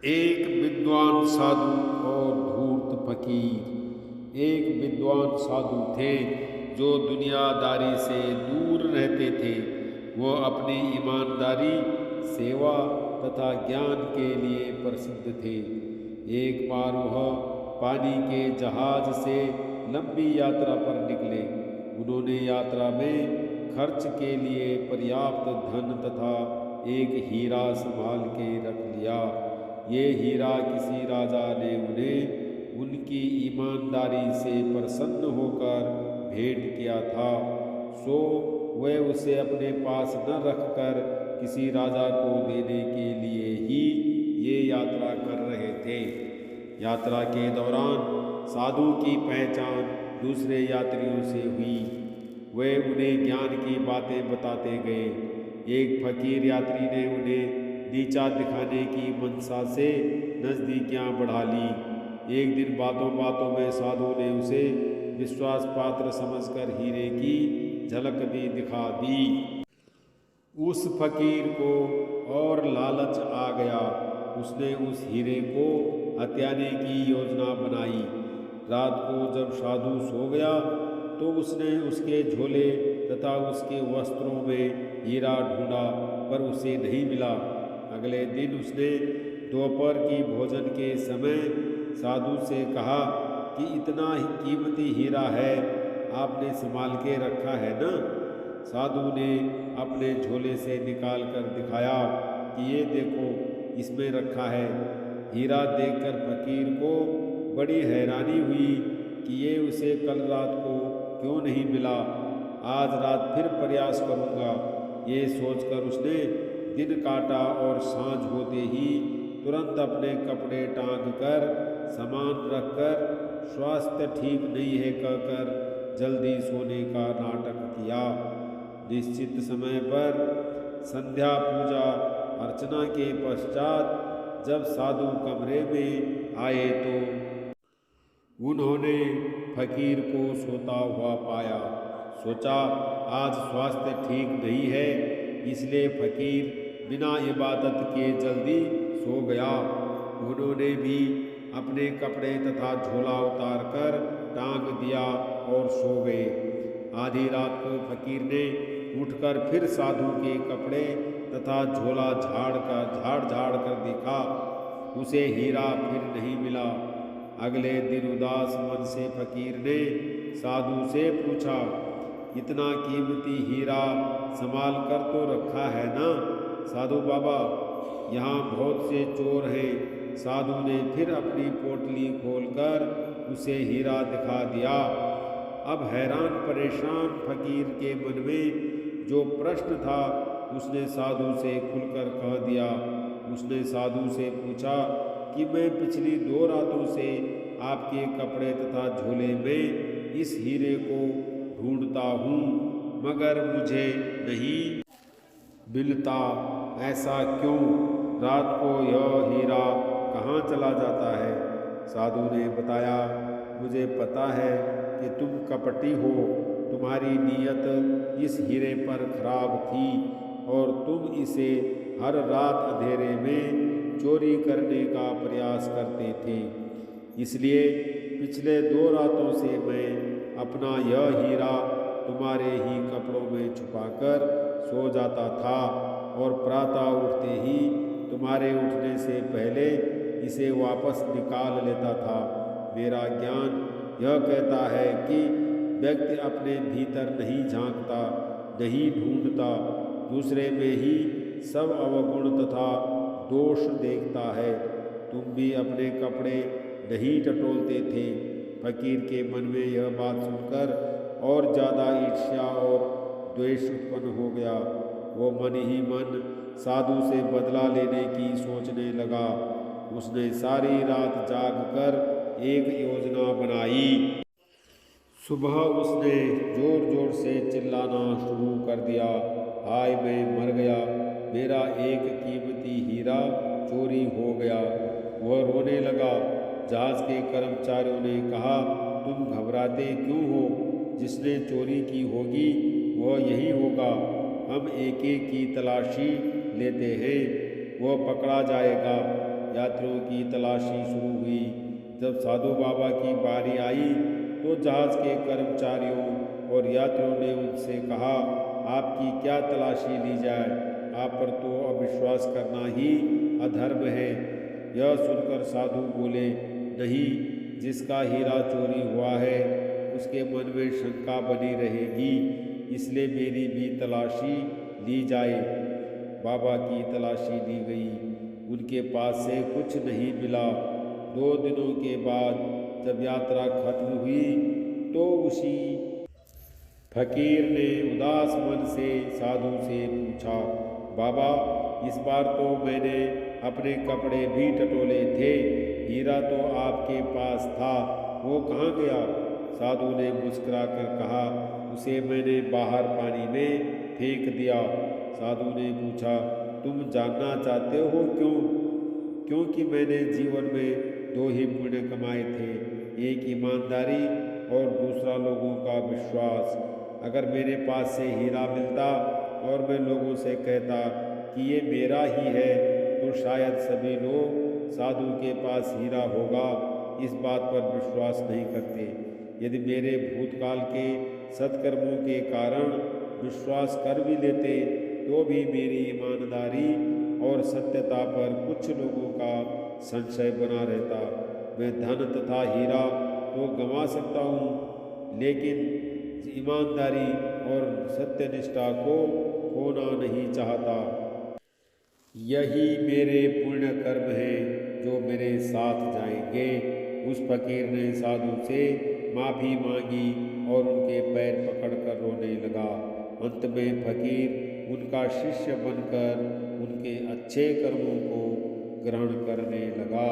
एक विद्वान साधु और धूर्त फकीर। एक विद्वान साधु थे जो दुनियादारी से दूर रहते थे। वो अपनी ईमानदारी, सेवा तथा ज्ञान के लिए प्रसिद्ध थे। एक बार वह पानी के जहाज से लंबी यात्रा पर निकले। उन्होंने यात्रा में खर्च के लिए पर्याप्त धन तथा एक हीरा संभाल के रख लिया। ये हीरा किसी राजा ने उन्हें उनकी ईमानदारी से प्रसन्न होकर भेंट किया था। सो वे उसे अपने पास न रखकर किसी राजा को देने के लिए ही ये यात्रा कर रहे थे। यात्रा के दौरान साधु की पहचान दूसरे यात्रियों से हुई। वे उन्हें ज्ञान की बातें बताते गए। एक फकीर यात्री ने उन्हें नीचा दिखाने की मंशा से नज़दीकियां बढ़ा ली। एक दिन बातों बातों में साधु ने उसे विश्वास पात्र समझकर हीरे की झलक भी दिखा दी। उस फकीर को और लालच आ गया। उसने उस हीरे को हथियाने की योजना बनाई। रात को जब साधु सो गया तो उसने उसके झोले तथा उसके वस्त्रों में हीरा ढूंढा, पर उसे नहीं मिला। अगले दिन उसने दोपहर की भोजन के समय साधु से कहा कि इतना कीमती हीरा है, आपने संभाल के रखा है ना? साधु ने अपने झोले से निकाल कर दिखाया कि ये देखो, इसमें रखा है। हीरा देखकर फकीर को बड़ी हैरानी हुई कि ये उसे कल रात को क्यों नहीं मिला। आज रात फिर प्रयास करूँगा, ये सोचकर उसने दिन काटा और सांझ होते ही तुरंत अपने कपड़े टांग कर सामान रखकर स्वास्थ्य ठीक नहीं है कहकर जल्दी सोने का नाटक किया। निश्चित समय पर संध्या पूजा अर्चना के पश्चात जब साधु कमरे में आए तो उन्होंने फकीर को सोता हुआ पाया। सोचा आज स्वास्थ्य ठीक नहीं है, इसलिए फकीर बिना इबादत के जल्दी सो गया। उन्होंने भी अपने कपड़े तथा झोला उतार कर टांग दिया और सो गए। आधी रात को फकीर ने उठकर फिर साधु के कपड़े तथा झोला झाड़ कर देखा। उसे हीरा फिर नहीं मिला। अगले दिन उदास मन से फकीर ने साधु से पूछा, इतना कीमती हीरा संभाल कर तो रखा है ना साधु बाबा? यहाँ बहुत से चोर हैं। साधु ने फिर अपनी पोटली खोलकर उसे हीरा दिखा दिया। अब हैरान परेशान फकीर के मन में जो प्रश्न था उसने साधु से खुलकर कह दिया। उसने साधु से पूछा कि मैं पिछली 2 रातों से आपके कपड़े तथा झोले में इस हीरे को ढूंढता हूँ, मगर मुझे नहीं मिलता। ऐसा क्यों? रात को यह हीरा कहाँ चला जाता है? साधु ने बताया, मुझे पता है कि तुम कपटी हो। तुम्हारी नीयत इस हीरे पर खराब थी और तुम इसे हर रात अंधेरे में चोरी करने का प्रयास करते थे। इसलिए पिछले 2 रातों से मैं अपना यह हीरा तुम्हारे ही कपड़ों में छुपाकर सो जाता था और प्रातः उठते ही तुम्हारे उठने से पहले इसे वापस निकाल लेता था। मेरा ज्ञान यह कहता है कि व्यक्ति अपने भीतर नहीं झांकता, नहीं ढूंढता, दूसरे में ही सब अवगुण तथा दोष देखता है। तुम भी अपने कपड़े नहीं टटोलते थे। फकीर के मन में यह बात सुनकर और ज़्यादा ईर्ष्या और द्वेष उत्पन्न हो गया। वो मन ही मन साधु से बदला लेने की सोचने लगा। उसने सारी रात जागकर एक योजना बनाई। सुबह उसने जोर जोर से चिल्लाना शुरू कर दिया, हाय मैं मर गया, मेरा एक कीमती हीरा चोरी हो गया। वह रोने लगा। जहाज के कर्मचारियों ने कहा, तुम घबराते क्यों हो? जिसने चोरी की होगी वह यही होगा। हम एक एक की तलाशी लेते हैं, वह पकड़ा जाएगा। यात्रियों की तलाशी शुरू हुई। जब साधु बाबा की बारी आई तो जहाज के कर्मचारियों और यात्रियों ने उनसे कहा, आपकी क्या तलाशी ली जाए? आप पर तो अविश्वास करना ही अधर्म है। यह सुनकर साधु बोले, नहीं, जिसका हीरा चोरी हुआ है उसके मन में शंका बनी रहेगी, इसलिए मेरी भी तलाशी ली जाए। बाबा की तलाशी ली गई, उनके पास से कुछ नहीं मिला। 2 दिनों के बाद जब यात्रा खत्म हुई तो उसी फकीर ने उदास मन से साधु से पूछा, बाबा, इस बार तो मैंने अपने कपड़े भी टटोले थे, हीरा तो आपके पास था, वो कहाँ गया? साधु ने मुस्कुरा कर कहा, उसे मैंने बाहर पानी में फेंक दिया। साधु ने पूछा, तुम जानना चाहते हो क्यों? क्योंकि मैंने जीवन में 2 ही पुण्य कमाए थे, एक ईमानदारी और दूसरा लोगों का विश्वास। अगर मेरे पास से हीरा मिलता और मैं लोगों से कहता कि ये मेरा ही है तो शायद सभी लोग साधु के पास हीरा होगा इस बात पर विश्वास नहीं करते। यदि मेरे भूतकाल के सत्कर्मों के कारण विश्वास कर भी लेते तो भी मेरी ईमानदारी और सत्यता पर कुछ लोगों का संशय बना रहता। मैं धन तथा हीरा तो गंवा सकता हूँ, लेकिन ईमानदारी और सत्यनिष्ठा को खोना नहीं चाहता। यही मेरे पुण्य कर्म हैं जो मेरे साथ जाएंगे। उस फकीर ने साधु से माफ़ी मांगी और उनके पैर पकड़कर रोने लगा। अंत में फकीर उनका शिष्य बनकर उनके अच्छे कर्मों को ग्रहण करने लगा।